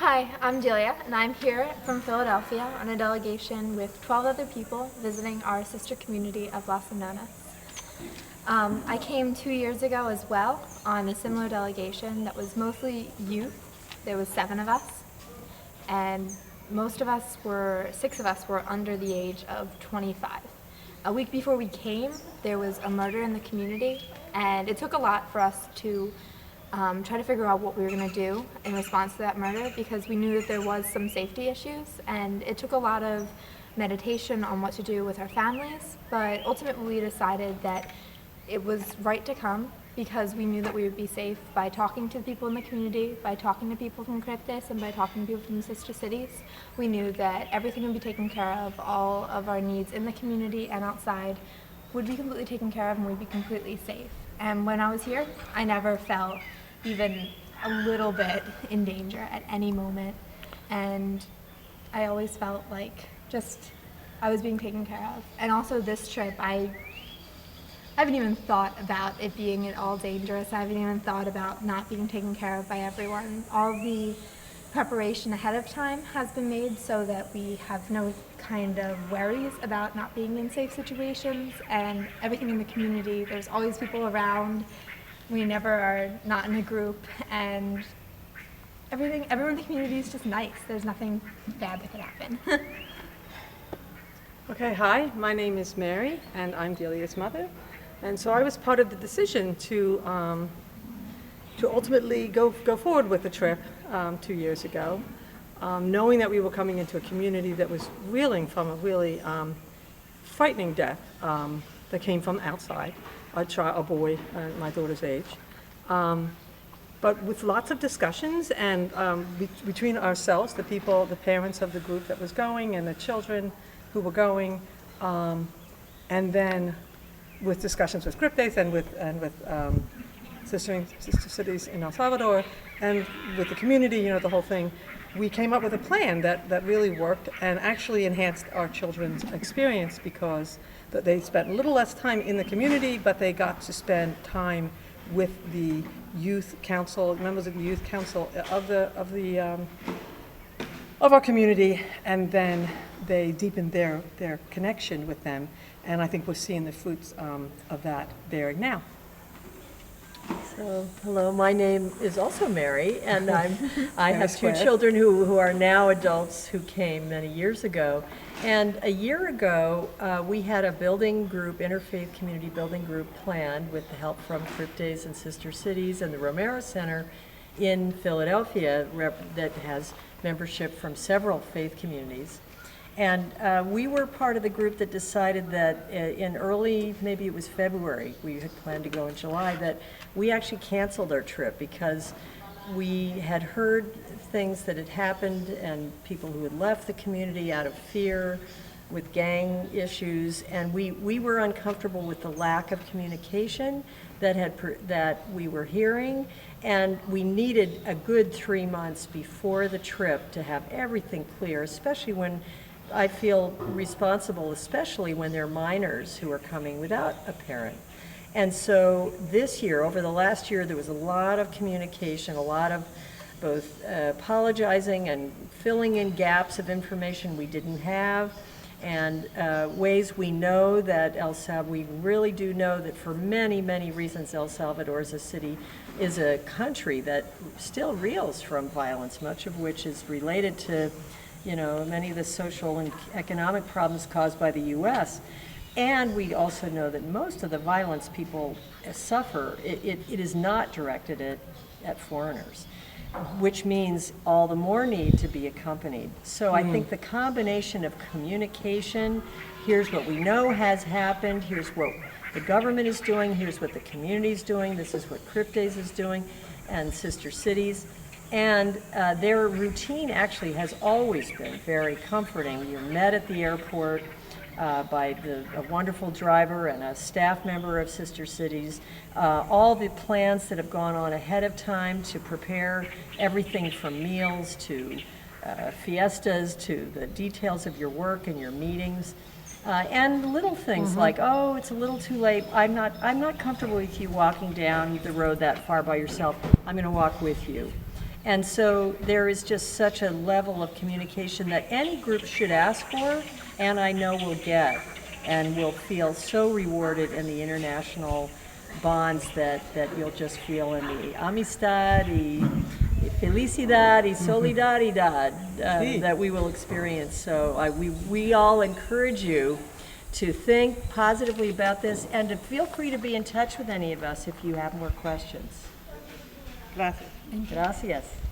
Hi, I'm Delia, and I'm here from Philadelphia on a delegation with 12 other people visiting our sister community of Las Anonas. I came 2 years ago as well on a similar delegation that was mostly youth. There was 7 of us, and six of us were under the age of 25. A week before we came, there was a murder in the community, and it took a lot for us to try to figure out what we were going to do in response to that murder, because we knew that there was some safety issues, and it took a lot of meditation on what to do with our families, but ultimately we decided that it was right to come because we knew that we would be safe by talking to the people in the community, by talking to people from Cryptis, and by talking to people from the sister cities. We knew that everything would be taken care of, all of our needs in the community and outside would be completely taken care of, and we'd be completely safe. And when I was here, I never felt even a little bit in danger at any moment, and I always felt like I was being taken care of. And also this trip, I haven't even thought about it being at all dangerous. I haven't even thought about not being taken care of by everyone. All the preparation ahead of time has been made so that we have no kind of worries about not being in safe situations, and everything in the community, there's always people around. We never are not in a group, and everyone in the community is just nice. There's nothing bad that could happen. Okay, hi, my name is Mary, and I'm Delia's mother. And so I was part of the decision to ultimately go forward with the trip 2 years ago, knowing that we were coming into a community that was reeling from a really frightening death that came from outside, a boy my daughter's age. But with lots of discussions and between ourselves, the parents of the group that was going and the children who were going, and then with discussions with Cryptis and with sister cities in El Salvador, and with the community, the whole thing, we came up with a plan that really worked and actually enhanced our children's experience, because they spent a little less time in the community, but they got to spend time with the youth council, members of the youth council of our community, and then they deepened their connection with them. And I think we're seeing the fruits of that bearing now. So, hello, my name is also Mary, and I have 2 children who are now adults who came many years ago. And a year ago, we had a building group, interfaith community building group planned with the help from Cryptis and Sister Cities and the Romero Center in Philadelphia that has membership from several faith communities. And we were part of the group that decided that in early, maybe it was February, we had planned to go in July, that we actually canceled our trip because we had heard things that had happened and people who had left the community out of fear with gang issues, and we were uncomfortable with the lack of communication that we were hearing, and we needed a good 3 months before the trip to have everything clear, especially when I feel responsible, especially when they're minors who are coming without a parent. And so this year, over the last year, there was a lot of communication, a lot of both apologizing and filling in gaps of information we didn't have, and ways we know that we really do know that for many, many reasons El Salvador is a country that still reels from violence, much of which is related to many of the social and economic problems caused by the U.S. And we also know that most of the violence people suffer, it is not directed at foreigners, which means all the more need to be accompanied. So I think the combination of communication, here's what we know has happened, here's what the government is doing, here's what the community is doing, this is what Cryptis is doing, and Sister Cities. And their routine actually has always been very comforting. You're met at the airport by a wonderful driver and a staff member of Sister Cities. All the plans that have gone on ahead of time to prepare everything from meals to fiestas to the details of your work and your meetings. And little things like, oh, it's a little too late. I'm not comfortable with you walking down the road that far by yourself. I'm going to walk with you. And so there is just such a level of communication that any group should ask for, and I know will get, and will feel so rewarded in the international bonds that you'll just feel in the amistad, y felicidad, y solidaridad that we will experience. So we all encourage you to think positively about this and to feel free to be in touch with any of us if you have more questions. Gracias. Gracias.